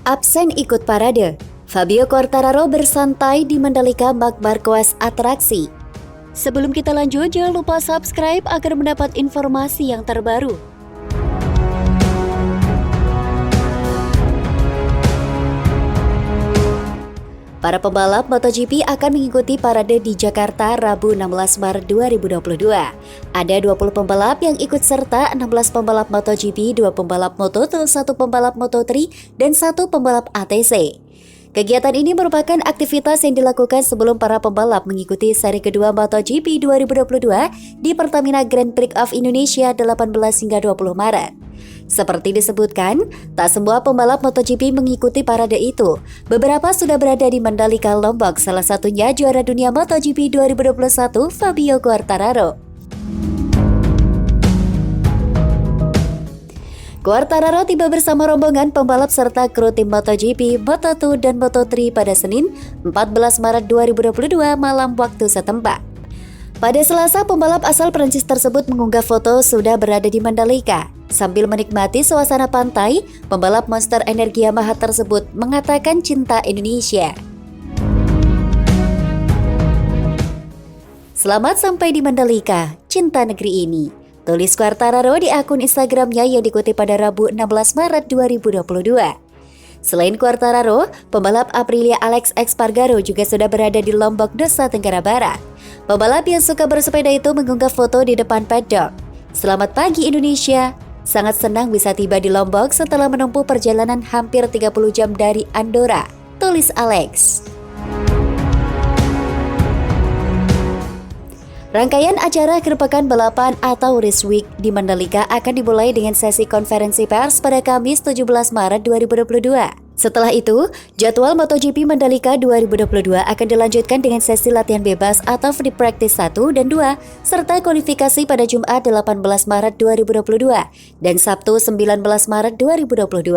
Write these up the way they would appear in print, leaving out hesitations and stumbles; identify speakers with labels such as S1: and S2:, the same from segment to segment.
S1: Absen ikut parade. Fabio Quartararo bersantai di Mandalika Marc Marquez atraksi. Sebelum kita lanjut, jangan lupa subscribe agar mendapat informasi yang terbaru. Para pembalap MotoGP akan mengikuti parade di Jakarta Rabu 16 Maret 2022. Ada 20 pembalap yang ikut serta 16 pembalap MotoGP, 2 pembalap Moto2, 1 pembalap Moto3, dan 1 pembalap ATC. Kegiatan ini merupakan aktivitas yang dilakukan sebelum para pembalap mengikuti seri kedua MotoGP 2022 di Pertamina Grand Prix of Indonesia 18 hingga 20 Maret. Seperti disebutkan, tak semua pembalap MotoGP mengikuti parade itu. Beberapa sudah berada di Mandalika, Lombok, salah satunya juara dunia MotoGP 2021 Fabio Quartararo. Quartararo tiba bersama rombongan pembalap serta kru tim MotoGP, Moto2 dan Moto3 pada Senin 14 Maret 2022 malam waktu setempat. Pada Selasa, pembalap asal Prancis tersebut mengunggah foto sudah berada di Mandalika. Sambil menikmati suasana pantai, pembalap Monster Energi Yamaha tersebut mengatakan cinta Indonesia. Selamat sampai di Mandalika, cinta negeri ini, tulis Quartararo di akun Instagramnya yang dikutip pada Rabu 16 Maret 2022. Selain Quartararo, pembalap Aprilia Alex Espargaro juga sudah berada di Lombok, Nusa Tenggara Barat. Pembalap yang suka bersepeda itu mengunggah foto di depan paddock. Selamat pagi Indonesia, sangat senang bisa tiba di Lombok setelah menempuh perjalanan hampir 30 jam dari Andorra, tulis Alex. Rangkaian acara akhir pekan balapan atau Race Week di Mandalika akan dimulai dengan sesi konferensi pers pada Kamis 17 Maret 2022. Setelah itu, jadwal MotoGP Mandalika 2022 akan dilanjutkan dengan sesi latihan bebas atau free practice 1 dan 2, serta kualifikasi pada Jumat 18 Maret 2022 dan Sabtu 19 Maret 2022.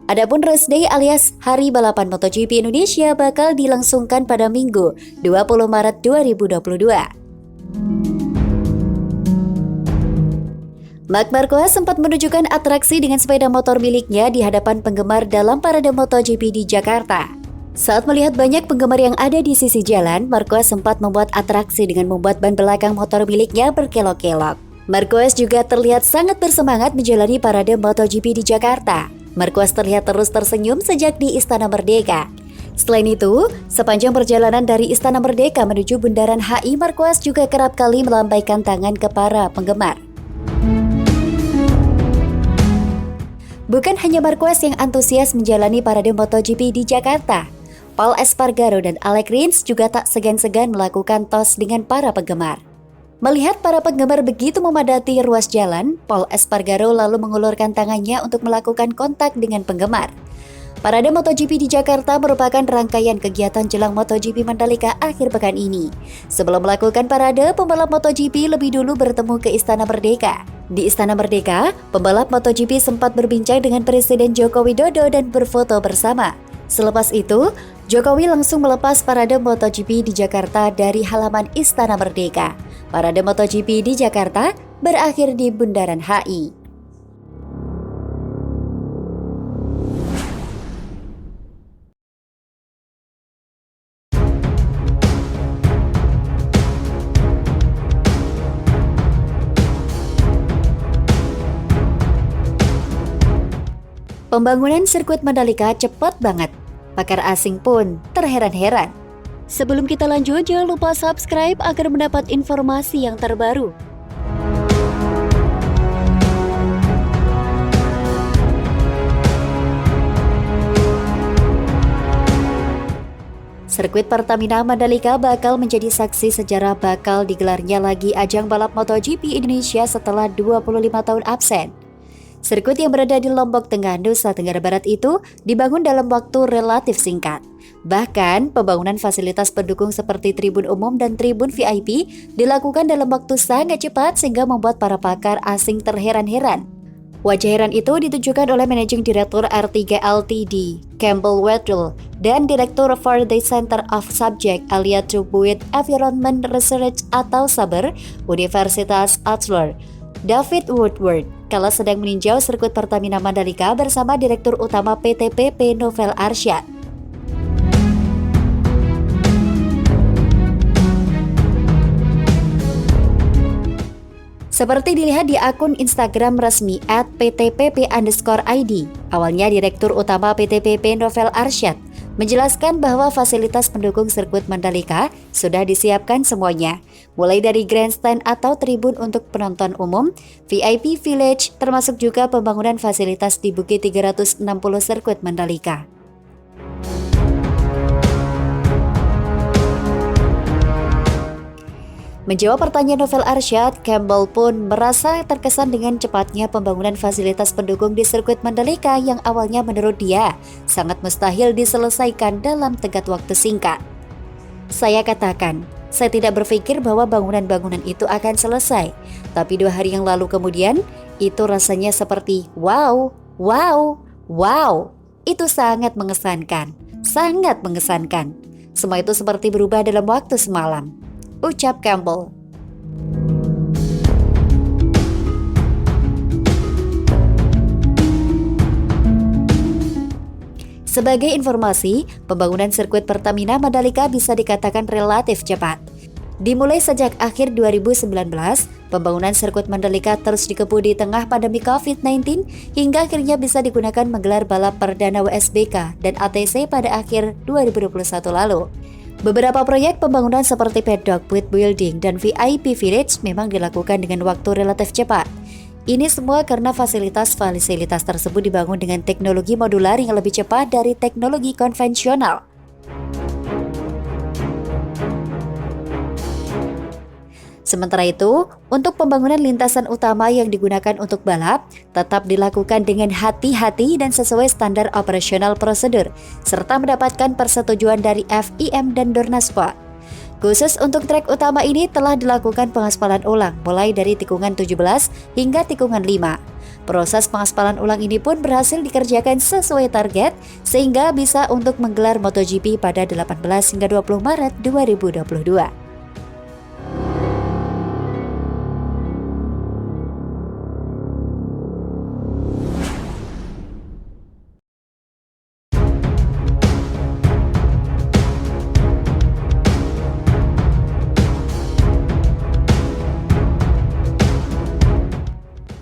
S1: Adapun race day alias hari balapan MotoGP Indonesia bakal dilangsungkan pada Minggu 20 Maret 2022. Marc Marquez sempat menunjukkan atraksi dengan sepeda motor miliknya di hadapan penggemar dalam parade MotoGP di Jakarta. Saat melihat banyak penggemar yang ada di sisi jalan, Marquez sempat membuat atraksi dengan membuat ban belakang motor miliknya berkelok-kelok. Marquez juga terlihat sangat bersemangat menjalani parade MotoGP di Jakarta. Marquez terlihat terus tersenyum sejak di Istana Merdeka. Selain itu, sepanjang perjalanan dari Istana Merdeka menuju Bundaran HI, Marquez juga kerap kali melambaikan tangan ke para penggemar. Bukan hanya Marquez yang antusias menjalani parade MotoGP di Jakarta, Pol Espargaro dan Alex Rins juga tak segan-segan melakukan tos dengan para penggemar. Melihat para penggemar begitu memadati ruas jalan, Pol Espargaro lalu mengulurkan tangannya untuk melakukan kontak dengan penggemar. Parade MotoGP di Jakarta merupakan rangkaian kegiatan jelang MotoGP Mandalika akhir pekan ini. Sebelum melakukan parade, pembalap MotoGP lebih dulu bertemu ke Istana Merdeka. Di Istana Merdeka, pembalap MotoGP sempat berbincang dengan Presiden Joko Widodo dan berfoto bersama. Selepas itu, Jokowi langsung melepas parade MotoGP di Jakarta dari halaman Istana Merdeka. Parade MotoGP di Jakarta berakhir di Bundaran HI. Pembangunan sirkuit Mandalika cepat banget. Pakar asing pun terheran-heran. Sebelum kita lanjut, jangan lupa subscribe agar mendapat informasi yang terbaru. Sirkuit Pertamina Mandalika bakal menjadi saksi sejarah bakal digelarnya lagi ajang balap MotoGP Indonesia setelah 25 tahun absen. Sirkuit yang berada di Lombok Tengah, Nusa Tenggara Barat itu dibangun dalam waktu relatif singkat. Bahkan, pembangunan fasilitas pendukung seperti tribun umum dan tribun VIP dilakukan dalam waktu sangat cepat sehingga membuat para pakar asing terheran-heran. Wajah heran itu ditunjukkan oleh Managing Director R3 Ltd, Campbell Weddle, dan Direktur Faraday Center of Subject Attribute Environment Research atau SABER, Universitas Oxford, David Woodward. kala sedang meninjau sirkuit Pertamina Mandalika bersama Direktur Utama PT PP Novel Arsyad. Seperti dilihat di akun Instagram resmi @ptpp_id, awalnya Direktur Utama PT PP Novel Arsyad menjelaskan bahwa fasilitas pendukung sirkuit Mandalika sudah disiapkan semuanya, mulai dari grandstand atau tribun untuk penonton umum, VIP Village, termasuk juga pembangunan fasilitas di Bukit 360 sirkuit Mandalika. Menjawab pertanyaan Novel Arsyad, Campbell pun merasa terkesan dengan cepatnya pembangunan fasilitas pendukung di sirkuit Mandalika yang awalnya menurut dia sangat mustahil diselesaikan dalam tenggat waktu singkat. Saya katakan, saya tidak berpikir bahwa bangunan-bangunan itu akan selesai, tapi 2 hari yang lalu kemudian, itu rasanya seperti wow. Itu sangat mengesankan, sangat mengesankan. Semua itu seperti berubah dalam waktu semalam, ucap Campbell. Sebagai informasi, pembangunan sirkuit Pertamina Mandalika bisa dikatakan relatif cepat. Dimulai sejak akhir 2019, pembangunan sirkuit Mandalika terus dikebut di tengah pandemi COVID-19 hingga akhirnya bisa digunakan menggelar balap perdana WSBK dan ATC pada akhir 2021 lalu. Beberapa proyek pembangunan seperti paddock, pit building, dan VIP Village memang dilakukan dengan waktu relatif cepat. Ini semua karena fasilitas-fasilitas tersebut dibangun dengan teknologi modular yang lebih cepat dari teknologi konvensional. Sementara itu, untuk pembangunan lintasan utama yang digunakan untuk balap tetap dilakukan dengan hati-hati dan sesuai standar operasional prosedur, serta mendapatkan persetujuan dari FIM dan Dornasport. Khusus untuk trek utama ini telah dilakukan pengaspalan ulang mulai dari tikungan 17 hingga tikungan 5. Proses pengaspalan ulang ini pun berhasil dikerjakan sesuai target sehingga bisa untuk menggelar MotoGP pada 18 hingga 20 Maret 2022.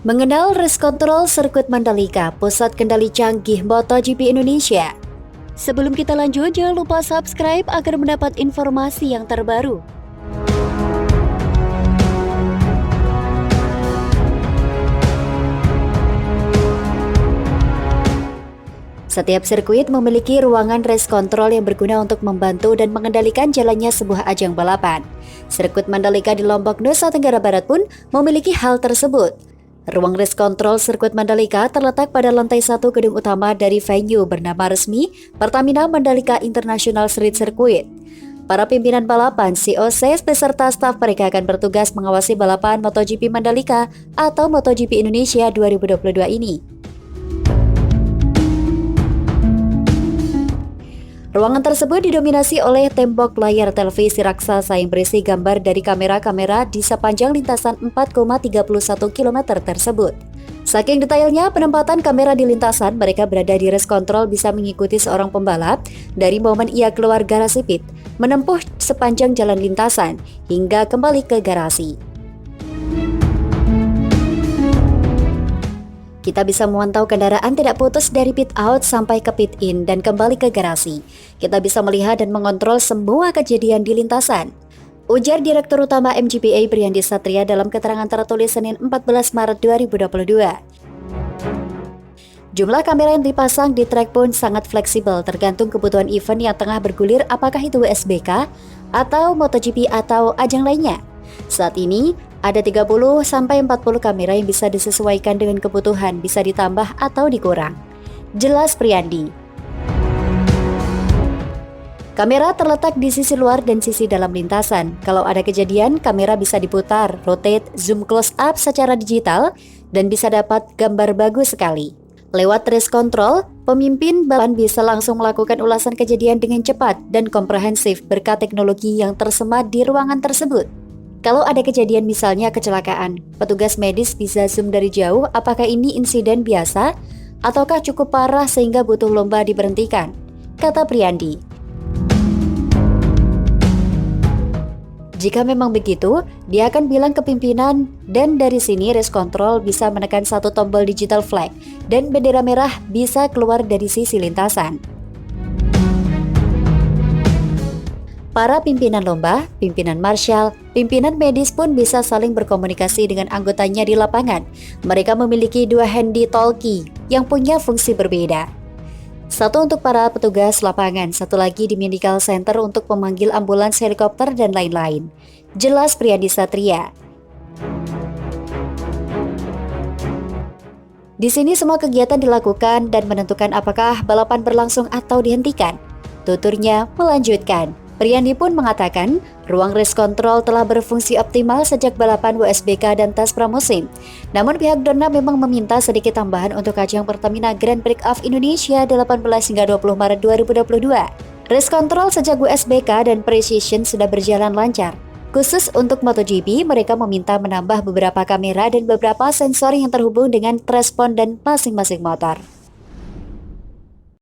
S1: Mengenal race control sirkuit Mandalika, pusat kendali canggih MotoGP Indonesia. Sebelum kita lanjut, jangan lupa subscribe agar mendapat informasi yang terbaru. Setiap sirkuit memiliki ruangan race control yang berguna untuk membantu dan mengendalikan jalannya sebuah ajang balapan. Sirkuit Mandalika di Lombok, Nusa Tenggara Barat pun memiliki hal tersebut. Ruang race control sirkuit Mandalika terletak pada lantai 1 gedung utama dari venue bernama resmi Pertamina Mandalika International Street Circuit. Para pimpinan balapan, COC beserta staf mereka akan bertugas mengawasi balapan MotoGP Mandalika atau MotoGP Indonesia 2022 ini. Ruangan tersebut didominasi oleh tembok layar televisi raksasa yang berisi gambar dari kamera-kamera di sepanjang lintasan 4,31 km tersebut. Saking detailnya penempatan kamera di lintasan, mereka berada di race control bisa mengikuti seorang pembalap dari momen ia keluar garasi pit, menempuh sepanjang jalan lintasan, hingga kembali ke garasi. Kita bisa memantau kendaraan tidak putus dari pit out sampai ke pit in dan kembali ke garasi. Kita bisa melihat dan mengontrol semua kejadian di lintasan, ujar Direktur Utama MGPA Briandi Satria dalam keterangan tertulis Senin 14 Maret 2022. Jumlah kamera yang dipasang di trek pun sangat fleksibel tergantung kebutuhan event yang tengah bergulir, apakah itu WSBK atau MotoGP atau ajang lainnya. Saat ini, ada 30-40 kamera yang bisa disesuaikan dengan kebutuhan, bisa ditambah atau dikurang, jelas Briandi. Kamera terletak di sisi luar dan sisi dalam lintasan. Kalau ada kejadian, kamera bisa diputar, rotate, zoom close up secara digital, dan bisa dapat gambar bagus sekali. Lewat race control, pemimpin balapan bisa langsung melakukan ulasan kejadian dengan cepat dan komprehensif berkat teknologi yang tersemat di ruangan tersebut, Kalau ada kejadian misalnya kecelakaan, petugas medis bisa zoom dari jauh apakah ini insiden biasa ataukah cukup parah sehingga butuh lomba diberhentikan, kata Priyandi. Jika memang begitu, dia akan bilang ke pimpinan dan dari sini race control bisa menekan satu tombol digital flag dan bendera merah bisa keluar dari sisi lintasan. Para pimpinan lomba, pimpinan marshal, pimpinan medis pun bisa saling berkomunikasi dengan anggotanya di lapangan. Mereka memiliki 2 handy talkie yang punya fungsi berbeda. Satu untuk para petugas lapangan, satu lagi di medical center untuk memanggil ambulans, helikopter, dan lain-lain. Jelas Priyandi Satria. Di sini semua kegiatan dilakukan dan menentukan apakah balapan berlangsung atau dihentikan. Tuturnya melanjutkan. Priyandi pun mengatakan, ruang race control telah berfungsi optimal sejak balapan WSBK dan tes pramusim. Namun pihak Dorna memang meminta sedikit tambahan untuk ajang Pertamina Grand Prix of Indonesia 18 hingga 20 Maret 2022. Race control sejak WSBK dan Precision sudah berjalan lancar. Khusus untuk MotoGP, mereka meminta menambah beberapa kamera dan beberapa sensor yang terhubung dengan transponder dan masing-masing motor.